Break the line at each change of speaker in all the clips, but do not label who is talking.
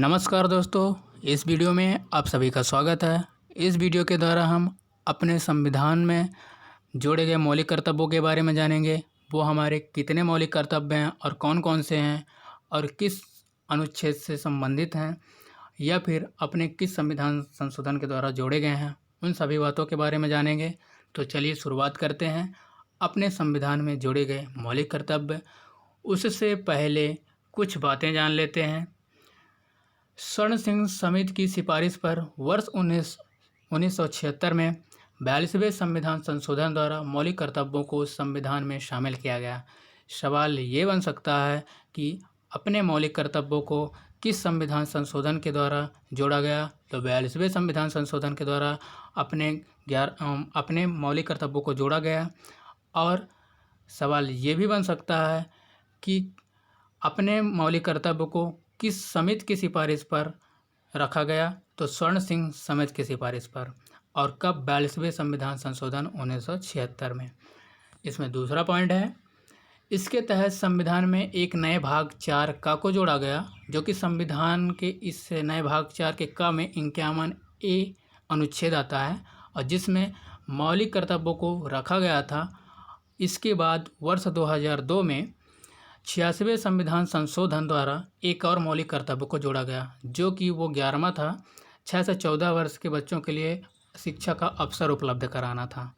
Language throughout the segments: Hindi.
नमस्कार दोस्तों, इस वीडियो में आप सभी का स्वागत है। इस वीडियो के द्वारा हम अपने संविधान में जोड़े गए मौलिक कर्तव्यों के बारे में जानेंगे। वो हमारे कितने मौलिक कर्तव्य हैं और कौन-कौन से हैं और किस अनुच्छेद से संबंधित हैं या फिर अपने किस संविधान संशोधन के द्वारा जोड़े गए हैं, उन सभी बातों के बारे में जानेंगे। तो चलिए शुरुआत करते हैं अपने संविधान में जोड़े गए मौलिक कर्तव्य। उससे पहले कुछ बातें जान लेते हैं। स्वर्ण सिंह समिति की सिफारिश पर वर्ष 1976 में 42वें संविधान संशोधन द्वारा मौलिक कर्तव्यों को संविधान में शामिल किया गया। सवाल ये बन सकता है कि अपने मौलिक कर्तव्यों को किस संविधान संशोधन के द्वारा जोड़ा गया। तो 42वें संविधान संशोधन के द्वारा अपने मौलिक कर्तव्यों को जोड़ा गया। और सवाल ये भी बन सकता है कि अपने मौलिक कर्तव्य को किस समिति की सिफारिश पर रखा गया। तो स्वर्ण सिंह समिति की सिफारिश पर। और कब 42वें संविधान संशोधन 1976 में। इसमें दूसरा पॉइंट है, इसके तहत संविधान में एक नए भाग 4 का को जोड़ा गया, जो कि संविधान के इस नए भाग 4 के क में 51A अनुच्छेद आता है और जिसमें मौलिक कर्तव्यों को रखा गया था। इसके बाद वर्ष 2002 में 86वें संविधान संशोधन द्वारा एक और मौलिक कर्तव्य को जोड़ा गया, जो कि वो 11वां था। 6 से 14 वर्ष के बच्चों के लिए शिक्षा का अवसर उपलब्ध कराना था।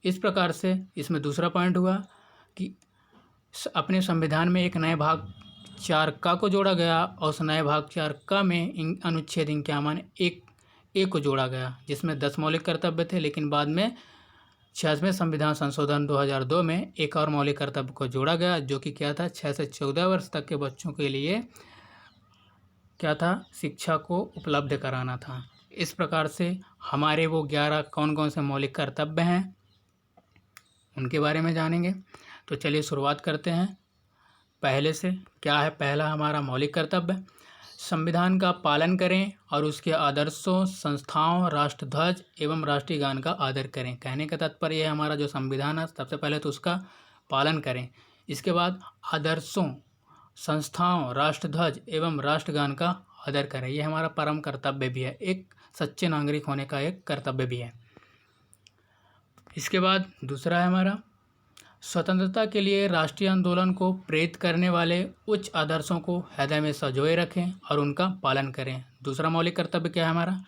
इस प्रकार से इसमें दूसरा पॉइंट हुआ कि अपने संविधान में एक नए भाग 4 का को जोड़ा गया और उस नए भाग 4 का में अनुच्छेद 51A को जोड़ा गया, जिसमें 10 मौलिक कर्तव्य थे। लेकिन बाद में 86वें संविधान संशोधन 2002 में एक और मौलिक कर्तव्य को जोड़ा गया, जो कि क्या था, 6 से 14 वर्ष तक के बच्चों के लिए क्या था, शिक्षा को उपलब्ध कराना था। इस प्रकार से हमारे वो 11 कौन कौन से मौलिक कर्तव्य हैं उनके बारे में जानेंगे। तो चलिए शुरुआत करते हैं पहले से। क्या है पहला हमारा मौलिक कर्तव्य? संविधान का पालन करें और उसके आदर्शों, संस्थाओं, राष्ट्रध्वज एवं राष्ट्रीय गान का आदर करें। कहने का तात्पर्य है हमारा जो संविधान है, सबसे पहले तो उसका पालन करें। इसके बाद आदर्शों, संस्थाओं, राष्ट्रध्वज एवं राष्ट्रगान का आदर करें। यह हमारा परम कर्तव्य भी है, एक सच्चे नागरिक होने का एक कर्तव्य भी है। इसके बाद दूसरा है हमारा, स्वतंत्रता के लिए राष्ट्रीय आंदोलन को प्रेरित करने वाले उच्च आदर्शों को हृदय में संजोए रखें और उनका पालन करें। दूसरा मौलिक कर्तव्य क्या है हमारा?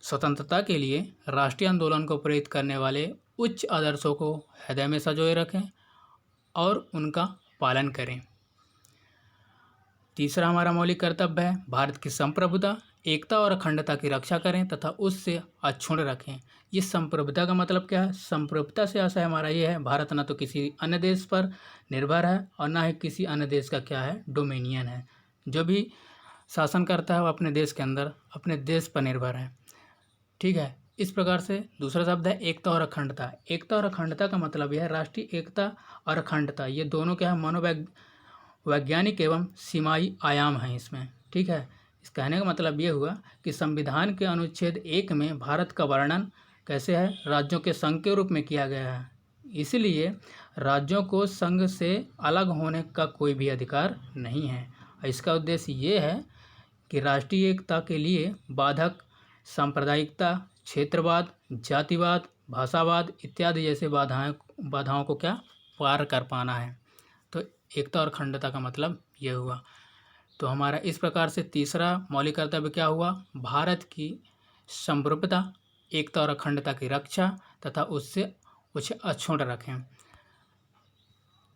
स्वतंत्रता के लिए राष्ट्रीय आंदोलन को प्रेरित करने वाले उच्च आदर्शों को हृदय में संजोए रखें और उनका पालन करें। तीसरा हमारा मौलिक कर्तव्य है, भारत की संप्रभुता, एकता और अखंडता की रक्षा करें तथा उससे अक्षुण्ण रखें। ये संप्रभुता का मतलब क्या है? संप्रभुता से आशय हमारा ये है, भारत न तो किसी अन्य देश पर निर्भर है और ना ही किसी अन्य देश का क्या है, डोमिनियन है। जो भी शासन करता है वो अपने देश के अंदर अपने देश पर निर्भर है। ठीक है। इस प्रकार से दूसरा शब्द है एकता और अखंडता। एकता और अखंडता का मतलब यह है, राष्ट्रीय एकता और अखंडता ये दोनों क्या है, वैज्ञानिक एवं सीमाई आयाम हैं इसमें। ठीक है। इस कहने का मतलब ये हुआ कि संविधान के अनुच्छेद 1 में भारत का वर्णन कैसे है, राज्यों के संघ के रूप में किया गया है। इसलिए राज्यों को संघ से अलग होने का कोई भी अधिकार नहीं है। इसका उद्देश्य ये है कि राष्ट्रीय एकता के लिए बाधक सांप्रदायिकता, क्षेत्रवाद, जातिवाद, भाषावाद इत्यादि जैसे बाधाओं को क्या पार कर पाना है। तो एकता और अखंडता का मतलब यह हुआ। तो हमारा इस प्रकार से तीसरा मौलिक कर्तव्य क्या हुआ, भारत की संप्रभुता, एकता और अखंडता की रक्षा तथा उससे उसे अक्षुण्ण रखें।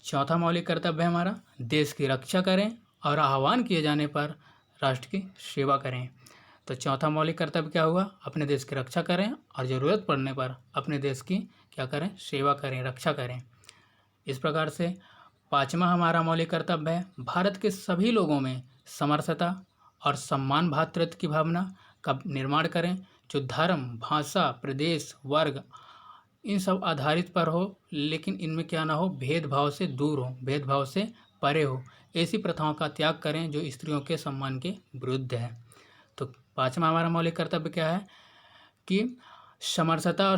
चौथा मौलिक कर्तव्य है हमारा, देश की रक्षा करें और आह्वान किए जाने पर राष्ट्र की सेवा करें। तो चौथा मौलिक कर्तव्य क्या हुआ, अपने देश की रक्षा करें और ज़रूरत पड़ने पर अपने देश की क्या करें, सेवा करें, रक्षा करें। इस प्रकार से पाँचवा हमारा मौलिक कर्तव्य है, भारत के सभी लोगों में समरसता और सम्मान भातृत्व की भावना का निर्माण करें, जो धर्म, भाषा, प्रदेश, वर्ग इन सब आधारित पर हो, लेकिन इनमें क्या ना हो, भेदभाव से दूर हो, भेदभाव से परे हो। ऐसी प्रथाओं का त्याग करें जो स्त्रियों के सम्मान के विरुद्ध है। तो पाँचवा हमारा मौलिक कर्तव्य क्या है कि समरसता और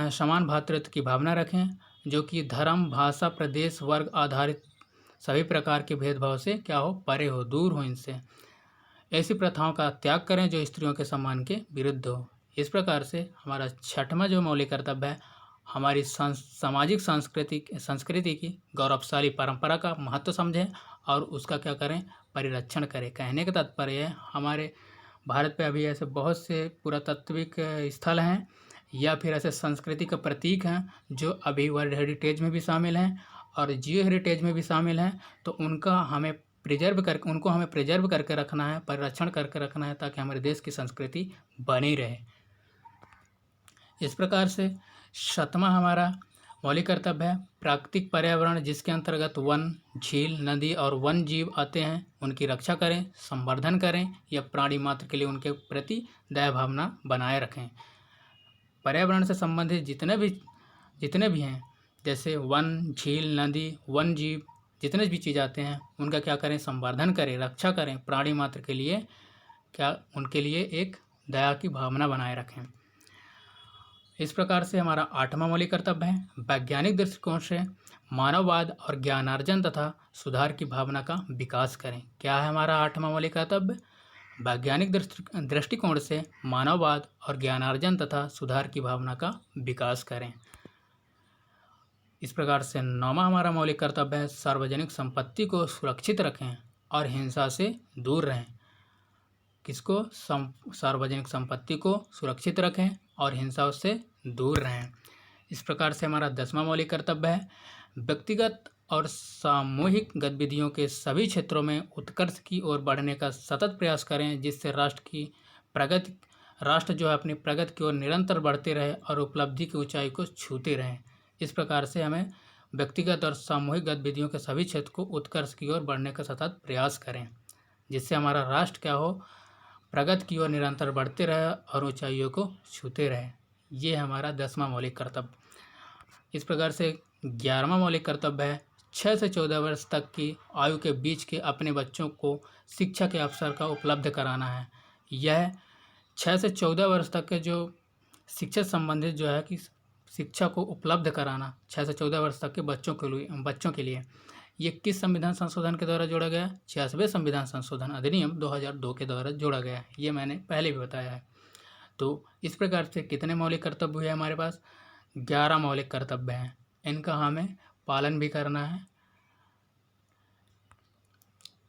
समान भातृत्व की भावना रखें, जो कि धर्म, भाषा, प्रदेश, वर्ग आधारित सभी प्रकार के भेदभाव से क्या हो, परे हो, दूर हो इनसे। ऐसी प्रथाओं का त्याग करें जो स्त्रियों के सम्मान के विरुद्ध हो। इस प्रकार से हमारा छठवां जो मौलिक कर्तव्य है, हमारी सामाजिक संस्कृति की गौरवशाली परंपरा का महत्व समझें और उसका क्या करें, परिरक्षण करें। कहने का तात्पर्य है, हमारे भारत पे अभी ऐसे बहुत से पुरातात्विक स्थल हैं या फिर ऐसे संस्कृति का प्रतीक हैं जो अभी वर्ल्ड हेरिटेज में भी शामिल हैं और जियो हेरिटेज में भी शामिल हैं। तो उनको हमें प्रिजर्व करके रखना है, परिरक्षण करके रखना है, ताकि हमारे देश की संस्कृति बनी रहे। इस प्रकार से 7वां हमारा मौलिक कर्तव्य है प्राकृतिक पर्यावरण, जिसके अंतर्गत वन, झील, नदी और वन जीव आते हैं, उनकी रक्षा करें, संवर्धन करें या प्राणी मात्र के लिए उनके प्रति दया भावना बनाए रखें। पर्यावरण से संबंधित जितने भी हैं, जैसे वन, झील, नदी, वन जीव, जितने भी चीज़ आते हैं उनका क्या करें, संवर्धन करें, रक्षा करें, प्राणी मात्र के लिए उनके लिए एक दया की भावना बनाए रखें। इस प्रकार से हमारा 8वां मौलिक कर्तव्य है वैज्ञानिक दृष्टिकोण से मानववाद और ज्ञानार्जन तथा सुधार की भावना का विकास करें। क्या है हमारा 8वां मौलिक कर्तव्य? वैज्ञानिक दृष्टिकोण से मानववाद और ज्ञानार्जन तथा सुधार की भावना का विकास करें। इस प्रकार से 9वां हमारा मौलिक कर्तव्य है सार्वजनिक संपत्ति को सुरक्षित रखें और हिंसा से दूर रहें। किसको? सार्वजनिक संपत्ति को सुरक्षित रखें और हिंसा से दूर रहें। इस प्रकार से हमारा 10वां मौलिक कर्तव्य है व्यक्तिगत और सामूहिक गतिविधियों के सभी क्षेत्रों में उत्कर्ष की ओर बढ़ने का सतत प्रयास करें, जिससे राष्ट्र जो है अपनी प्रगति की ओर निरंतर बढ़ते रहे और उपलब्धि की ऊंचाई को छूते रहें। इस प्रकार से हमें व्यक्तिगत और सामूहिक गतिविधियों के सभी क्षेत्र को उत्कर्ष की ओर बढ़ने का सतत प्रयास करें, जिससे हमारा राष्ट्र क्या हो, प्रगति की ओर निरंतर बढ़ते रहे और ऊंचाइयों को छूते रहे। ये हमारा 10वां मौलिक कर्तव्य। इस प्रकार से 11वां मौलिक कर्तव्य है 6 से 14 वर्ष तक की आयु के बीच के अपने बच्चों को शिक्षा के अवसर का उपलब्ध कराना है। यह 6 से 14 वर्ष तक के जो शिक्षा संबंधित जो है कि शिक्षा को उपलब्ध कराना 6 से 14 वर्ष तक के बच्चों के लिए ये किस संविधान संशोधन के द्वारा जोड़ा गया? 86वें संविधान संशोधन अधिनियम 2002 के द्वारा जोड़ा गया है। ये मैंने पहले भी बताया है। तो इस प्रकार से कितने मौलिक कर्तव्य हुए हमारे पास? 11 मौलिक कर्तव्य हैं। इनका हमें पालन भी करना है।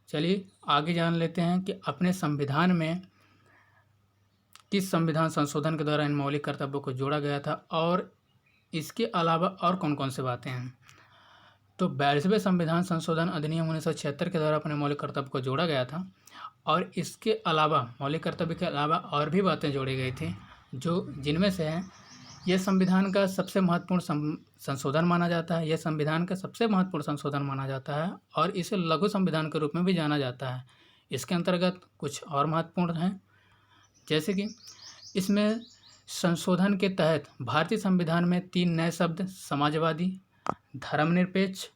चलिए आगे जान लेते हैं कि अपने संविधान में किस संविधान संशोधन के द्वारा इन मौलिक कर्तव्यों को जोड़ा गया था और इसके अलावा और कौन कौन से बातें हैं। तो 42वें संविधान संशोधन अधिनियम 1976 के द्वारा अपने मौलिक कर्तव्य को जोड़ा गया था और इसके अलावा मौलिक कर्तव्य के अलावा और भी बातें जोड़ी गई थी, जिनमें से है यह संविधान का सबसे महत्वपूर्ण संशोधन माना जाता है। यह संविधान का सबसे महत्वपूर्ण संशोधन माना जाता है और इसे लघु संविधान के रूप में भी जाना जाता है। इसके अंतर्गत कुछ और महत्वपूर्ण हैं, जैसे कि इसमें संशोधन के तहत भारतीय संविधान में 3 नए शब्द समाजवादी, धर्मनिरपेक्ष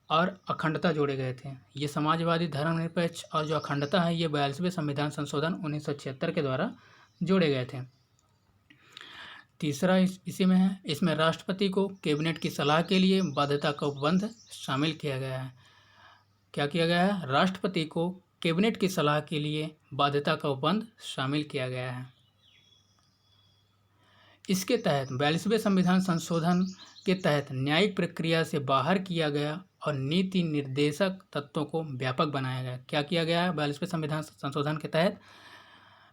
और अखंडता जोड़े गए थे। ये समाजवादी, धर्मनिरपेक्ष और जो अखंडता है ये 42वें संविधान संशोधन 1976 के द्वारा जोड़े गए थे। तीसरा इसी में है, इसमें राष्ट्रपति को कैबिनेट की सलाह के लिए बाध्यता का उपबंध शामिल किया गया है। क्या किया गया है? राष्ट्रपति को कैबिनेट की सलाह के लिए बाध्यता का उपबंध शामिल किया गया है। इसके तहत 42वें संविधान संशोधन के तहत न्यायिक प्रक्रिया से बाहर किया गया और नीति निर्देशक तत्वों को व्यापक बनाया गया। क्या किया गया है? 42वें संविधान संशोधन के तहत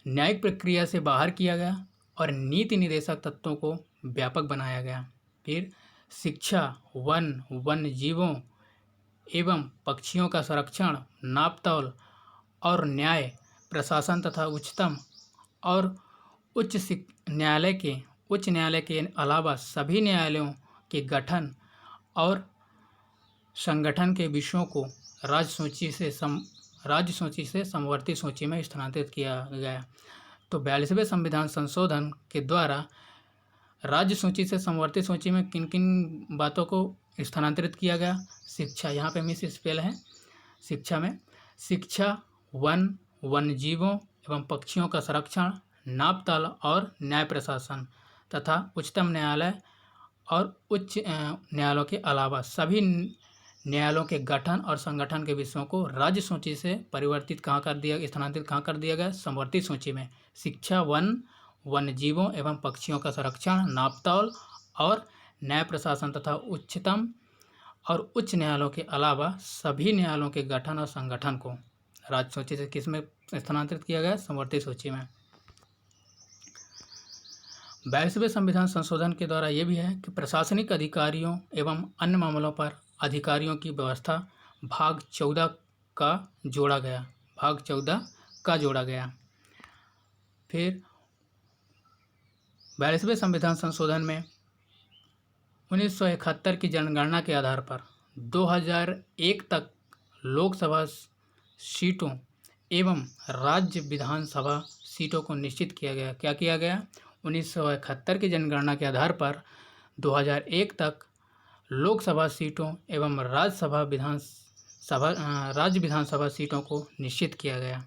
न्यायिक प्रक्रिया से बाहर किया गया और नीति निर्देशक तत्वों को व्यापक बनाया गया। फिर शिक्षा, वन्य जीवों एवं पक्षियों का संरक्षण, नापतोल और न्याय प्रशासन तथा उच्चतम और उच्च न्यायालय के अलावा सभी न्यायालयों के गठन और संगठन के विषयों को राज्य सूची से समवर्ती सूची में स्थानांतरित किया गया। तो 42वें संविधान संशोधन के द्वारा राज्य सूची से समवर्ती सूची में किन किन बातों को स्थानांतरित किया गया? शिक्षा, यहाँ पे मिस स्पेल है, शिक्षा में शिक्षा, वन्य जीवों एवं पक्षियों का संरक्षण, नापतोल और न्याय प्रशासन तथा उच्चतम न्यायालय और उच्च न्यायालयों के अलावा सभी न्यायालयों के गठन और संगठन के विषयों को राज्य सूची से परिवर्तित कहाँ कर दिया, स्थानांतरित कहाँ कर दिया गया, समवर्ती सूची में। शिक्षा, वन, वन्य जीवों एवं पक्षियों का संरक्षण, नापतौल और न्याय प्रशासन तथा उच्चतम और उच्च न्यायालयों के अलावा सभी न्यायालयों के गठन और संगठन को राज्य सूची से किस में स्थानांतरित किया गया, समवर्ती सूची में। 42वें संविधान संशोधन के द्वारा ये भी है कि प्रशासनिक अधिकारियों एवं अन्य मामलों पर अधिकारियों की व्यवस्था भाग 14 का जोड़ा गया, भाग 14 का जोड़ा गया। फिर 42वें संविधान संशोधन में 1971 की जनगणना के आधार पर 2001 तक लोकसभा सीटों एवं राज्य विधानसभा सीटों को निश्चित किया गया। क्या किया गया? 1971 की जनगणना के आधार पर 2001 तक लोकसभा सीटों एवं राज्य विधानसभा सीटों को निश्चित किया गया।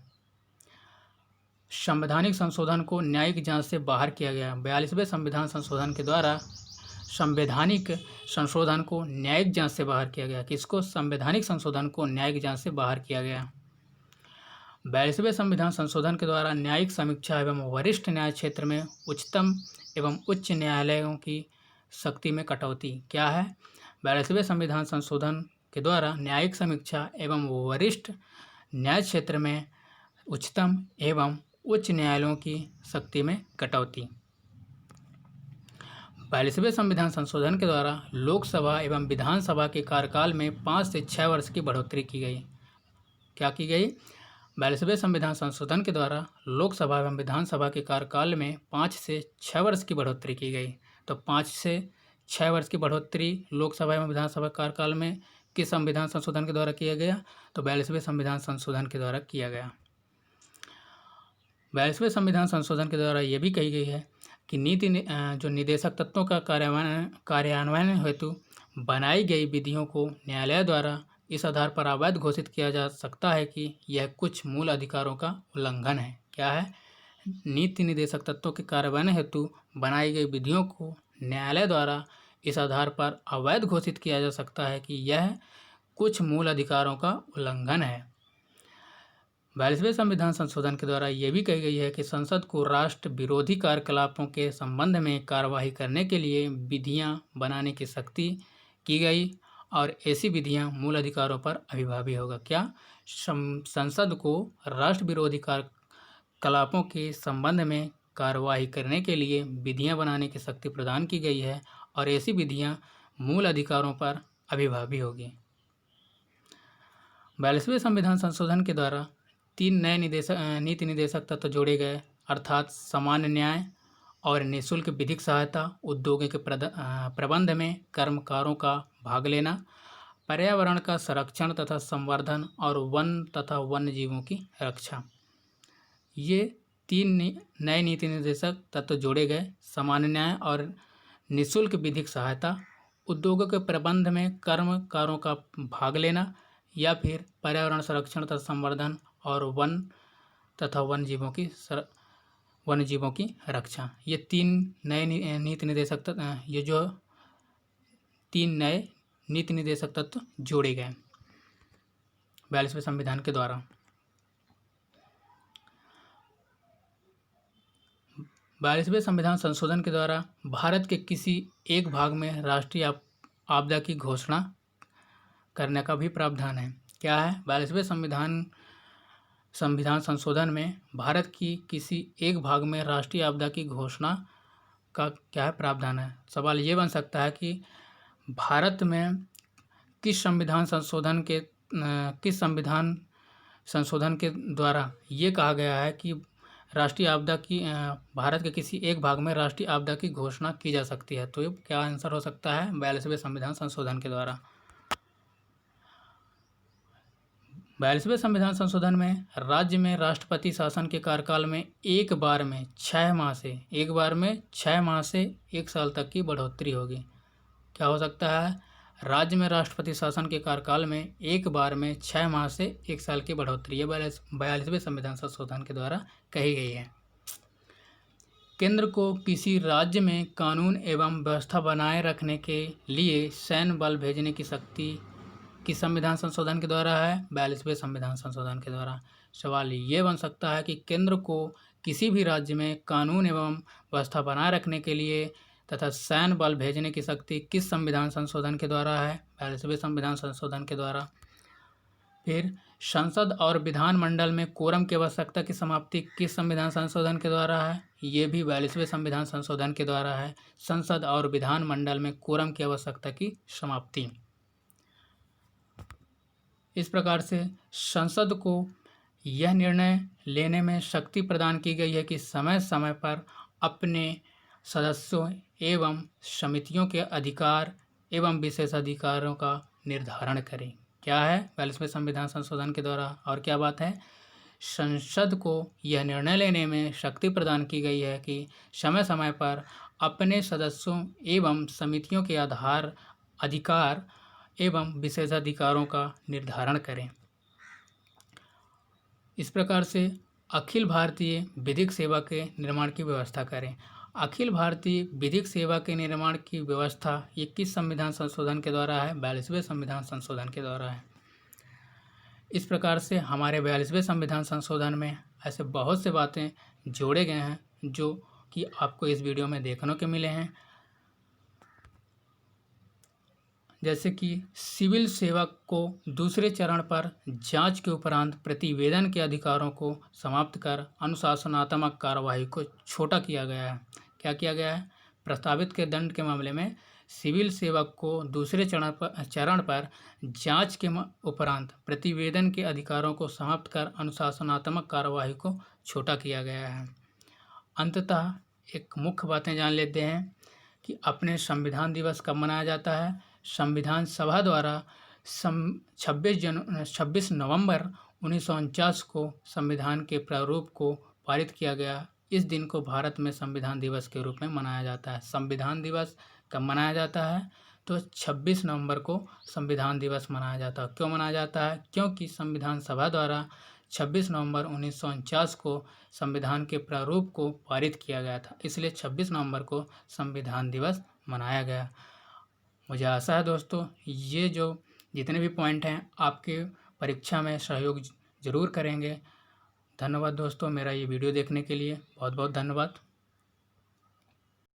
संवैधानिक संशोधन को न्यायिक जांच से बाहर किया गया। 42वें संविधान संशोधन के द्वारा संवैधानिक संशोधन को न्यायिक जांच से बाहर किया गया। किसको? संवैधानिक संशोधन को न्यायिक जांच से बाहर किया गया। 42वें संविधान संशोधन के द्वारा न्यायिक समीक्षा एवं वरिष्ठ न्याय क्षेत्र में उच्चतम एवं उच्च न्यायालयों की शक्ति में कटौती। क्या है? 42वें संविधान संशोधन के द्वारा न्यायिक समीक्षा एवं वरिष्ठ न्याय क्षेत्र में उच्चतम एवं उच्च न्यायालयों की शक्ति में कटौती। 42वें संविधान संशोधन के द्वारा लोकसभा एवं विधानसभा के कार्यकाल में 5 से 6 वर्ष की बढ़ोतरी की गई। क्या की गई? 42वें संविधान संशोधन के द्वारा लोकसभा एवं विधानसभा के कार्यकाल में 5 से 6 वर्ष की बढ़ोतरी की गई। तो 5 से 6 वर्ष की बढ़ोतरी लोकसभा एवं विधानसभा कार्यकाल में किस संविधान संशोधन के द्वारा किया गया? तो 42वें संविधान संशोधन के द्वारा किया गया। 42वें संविधान संशोधन के द्वारा ये भी कही गई है कि जो निदेशक तत्वों का कार्यान्वयन हेतु बनाई गई विधियों को न्यायालय द्वारा इस आधार पर अवैध घोषित किया जा सकता है कि यह कुछ मूल अधिकारों का उल्लंघन है। क्या है? नीति निदेशक तत्वों के कार्यान्वयन हेतु बनाई गई विधियों को न्यायालय द्वारा इस आधार पर अवैध घोषित किया जा सकता है कि यह कुछ मूल अधिकारों का उल्लंघन है। 42वें संविधान संशोधन के द्वारा ये भी कही गई है कि संसद को राष्ट्र विरोधी कार्यकलापों के संबंध में कार्यवाही करने के लिए विधियां बनाने की शक्ति की गई और ऐसी विधियां मूल अधिकारों पर अभिभावी होगा। क्या? संसद को राष्ट्र विरोधी कार्यकलापों के संबंध में कार्यवाही करने के लिए विधियां बनाने की शक्ति प्रदान की गई है और ऐसी विधियां मूल अधिकारों पर अभिभावी होगी। 42वें संविधान संशोधन के द्वारा 3 नए नीति निदेशक तत्व जोड़े गए, अर्थात सामान्य न्याय और निःशुल्क विधिक सहायता, उद्योगों के प्रबंध में कर्मकारों का भाग लेना, पर्यावरण का संरक्षण तथा संवर्धन और वन तथा वन्य जीवों की रक्षा। ये 3 नए नीति निर्देशक तत्व जोड़े गए, सामान्य न्याय और निःशुल्क विधिक सहायता, उद्योगों के प्रबंध में कर्मकारों का भाग लेना या फिर पर्यावरण संरक्षण तथा संवर्धन और वन तथा वन्य जीवों की रक्षा। ये 3 नए नीति निर्देशक तत्व, ये जो 3 नए नीति निर्देशक तत्व जोड़े गए 42वें संविधान के द्वारा। 42वें संविधान संशोधन के द्वारा भारत के किसी एक भाग में राष्ट्रीय आपदा की घोषणा करने का भी प्रावधान है। क्या है? 42वें संविधान संशोधन में भारत की किसी एक भाग में राष्ट्रीय आपदा की घोषणा का क्या है? प्रावधान है। सवाल ये बन सकता है कि भारत में किस संविधान संशोधन के द्वारा ये कहा गया है कि राष्ट्रीय आपदा की भारत के किसी एक भाग में राष्ट्रीय आपदा की घोषणा की जा सकती है। तो ये क्या आंसर हो सकता है? 42वें संविधान संशोधन के द्वारा। 42वें संविधान संशोधन में राज्य में राष्ट्रपति शासन के कार्यकाल में एक बार में 6 माह से 1 साल तक की बढ़ोतरी होगी। क्या हो सकता है? राज्य में राष्ट्रपति शासन के कार्यकाल में एक बार में 6 माह से 1 साल की बढ़ोतरी, ये 42वें संविधान संशोधन के द्वारा कही गई है। केंद्र को किसी राज्य में कानून एवं व्यवस्था बनाए रखने के लिए सैन्य बल भेजने की शक्ति किस संविधान संशोधन के द्वारा है? 42वें संविधान संशोधन के द्वारा। सवाल ये बन सकता है कि केंद्र को किसी भी राज्य में कानून एवं व्यवस्था बनाए रखने के लिए तथा सैन्य बल भेजने की शक्ति किस संविधान संशोधन के द्वारा है? 42वें संविधान संशोधन के द्वारा। फिर संसद और विधानमंडल में कोरम की आवश्यकता की समाप्ति किस संविधान संशोधन के द्वारा है? ये भी 42वें संविधान संशोधन के द्वारा है। संसद और विधानमंडल में कोरम की आवश्यकता की समाप्ति। इस प्रकार से संसद को यह निर्णय लेने में शक्ति प्रदान की गई है कि समय समय पर अपने सदस्यों एवं समितियों के अधिकार एवं विशेषाधिकारों का निर्धारण करें। क्या है 42वें संविधान संशोधन के द्वारा? और क्या बात है? संसद को यह निर्णय लेने में शक्ति प्रदान की गई है कि समय समय पर अपने सदस्यों एवं समितियों के अधिकार एवं विशेषाधिकारों का निर्धारण करें। इस प्रकार से अखिल भारतीय विधिक सेवा के निर्माण की व्यवस्था करें। अखिल भारतीय विधिक सेवा के निर्माण की व्यवस्था ये किस संविधान संशोधन के द्वारा है? 42वें संविधान संशोधन के द्वारा है। इस प्रकार से हमारे 42वें संविधान संशोधन में ऐसे बहुत से बातें जोड़े गए हैं जो कि आपको इस वीडियो में देखने को मिले हैं, जैसे कि सिविल सेवा को दूसरे चरण पर जांच के उपरांत प्रतिवेदन के अधिकारों को समाप्त कर अनुशासनात्मक कार्यवाही को छोटा किया गया है। क्या किया गया है? प्रस्तावित के दंड के मामले में सिविल सेवा को दूसरे चरण पर जांच के उपरांत प्रतिवेदन के अधिकारों को समाप्त कर अनुशासनात्मक कार्यवाही को छोटा किया गया है। अंततः एक मुख्य बातें जान लेते हैं कि अपने संविधान दिवस कब मनाया जाता है। संविधान सभा द्वारा 26 नवंबर 1949 को संविधान के प्रारूप को पारित किया गया। इस दिन को भारत में संविधान दिवस के रूप में मनाया जाता है। संविधान दिवस कब मनाया जाता है? तो 26 नवंबर को संविधान दिवस मनाया जाता है। क्यों मनाया जाता है? क्योंकि संविधान सभा द्वारा 26 नवंबर 1949 को संविधान के प्रारूप को पारित किया गया था, इसलिए 26 नवंबर को संविधान दिवस मनाया गया। मुझे आशा है दोस्तों ये जो जितने भी पॉइंट हैं आपके परीक्षा में सहयोग ज़रूर करेंगे। धन्यवाद दोस्तों, मेरा ये वीडियो देखने के लिए बहुत बहुत धन्यवाद।